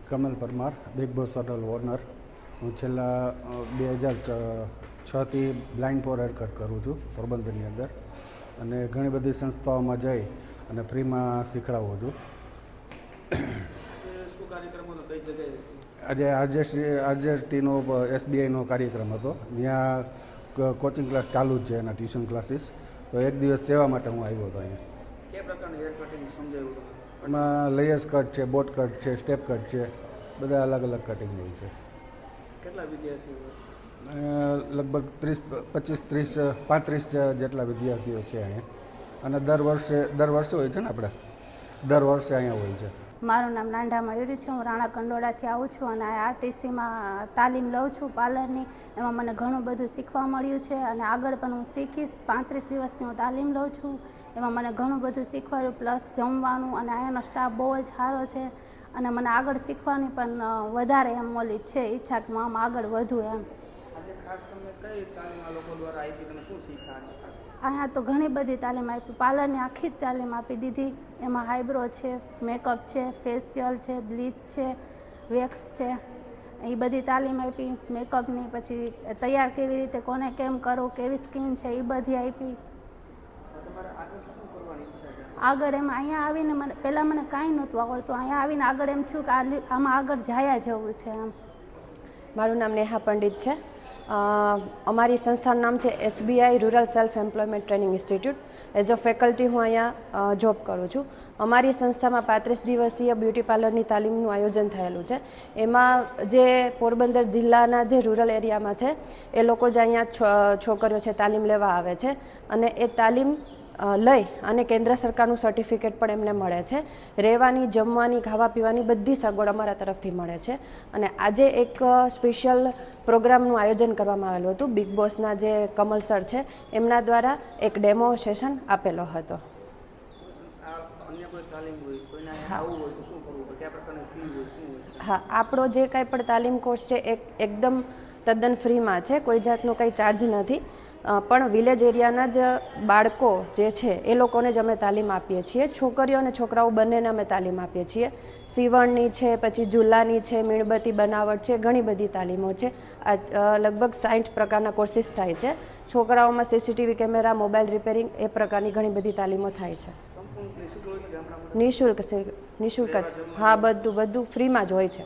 Kamal Parmar, Big Boss hotel owner. હું છેલ્લા 2006થી blind four haircut કરું છું પોરબંદરની અંદર, અને ઘણી બધી સંસ્થાઓમાં જઈ અને ફ્રીમાં શીખડાવું છું. આજે આરજેટીનો SBIનો કાર્યક્રમ હતો. ત્યાં કોચિંગ ક્લાસ ચાલુ જ છે, એના ટ્યુશન ક્લાસીસ. તો એક દિવસ સેવા માટે હું આવ્યો હતો અહીંયા. કયા પ્રકારની હેર કટિંગ સમજાવ્યું? એમાં લેયર્સ કટ છે, બોટ કટ છે, સ્ટેપ કટ છે, બધા અલગ અલગ કટિંગ હોય છે. કેટલા વિદ્યાર્થીઓ? લગભગ 35 જેટલા વિદ્યાર્થીઓ છે અહીંયા. અને દર વર્ષે હોય છે ને, આપણે દર વર્ષે અહીંયા હોય છે. મારું નામ નાંઢા મયુરી છે. હું રાણા કંડોળાથી આવું છું અને RTCમાં તાલીમ લઉં છું પાર્લરની. એમાં મને ઘણું બધું શીખવા મળ્યું છે અને આગળ પણ હું શીખીશ. 35 દિવસની હું તાલીમ લઉં છું. એમાં મને ઘણું બધું શીખવાડ્યું, પ્લસ જમવાનું, અને અહીંયાનો સ્ટાફ બહુ જ સારો છે અને મને આગળ શીખવાની પણ વધારે એમ ઓલી છે ઈચ્છા કે હું આમ આગળ વધું એમ. અહીંયા તો ઘણી બધી તાલીમ આપી, પાર્લરની આખી જ તાલીમ આપી દીધી. એમાં આઈબ્રો છે, મેકઅપ છે, ફેશિયલ છે, બ્લીચ છે, વેક્સ છે, એ બધી તાલીમ આપી. મેકઅપની, પછી તૈયાર કેવી રીતે, કોને કેમ કરવું, કેવી સ્કિન છે, એ બધી આપી. આગળ એમ અહીંયા આવીને પહેલાં મને કાંઈ નહોતું આવડતું. અહીંયા આવીને આગળ એમ થયું કે આમાં આગળ જાયા જવું છે એમ. મારું નામ નેહા પંડિત છે. અમારી સંસ્થાનું નામ છે SBI rural self employment training institute. As a faculty હું અહીંયા જોબ કરું છું. અમારી સંસ્થામાં 35 દિવસીય બ્યુટી પાર્લરની તાલીમનું આયોજન થયેલું છે. એમાં જે પોરબંદર જિલ્લાના જે રૂરલ એરિયામાં છે એ લોકો જ અહીંયા છોકરીઓ છે તાલીમ લેવા આવે છે, અને એ તાલીમ લઈ અને કેન્દ્ર સરકારનું સર્ટિફિકેટ પણ એમને મળે છે. રહેવાની, જમવાની, ખાવા પીવાની બધી સગવડ અમારા તરફથી મળે છે. અને આજે એક સ્પેશિયલ પ્રોગ્રામનું આયોજન કરવામાં આવેલું હતું. બિગ બોસના જે કમલ સર છે એમના દ્વારા એક ડેમો સેશન આપેલો હતો. હા, આપણો જે કાંઈ પણ તાલીમ કોર્સ છે એ એકદમ તદ્દન ફ્રીમાં છે, કોઈ જાતનો કંઈ ચાર્જ નથી. પણ વિલેજ એરિયાના જ બાળકો જે છે એ લોકોને જ અમે તાલીમ આપીએ છીએ. છોકરીઓ અને છોકરાઓ બંનેને અમે તાલીમ આપીએ છીએ. સીવણની છે, પછી ઝૂલાની છે, મીણબત્તી બનાવટ છે, ઘણી બધી તાલીમો છે. લગભગ 60 પ્રકારના કોર્સિસ થાય છે. છોકરાઓમાં CCTV કેમેરા, મોબાઈલ રિપેરિંગ, એ પ્રકારની ઘણી બધી તાલીમો થાય છે. નિઃશુલ્ક છે, નિઃશુલ્ક જ. હા, બધું ફ્રીમાં જ હોય છે.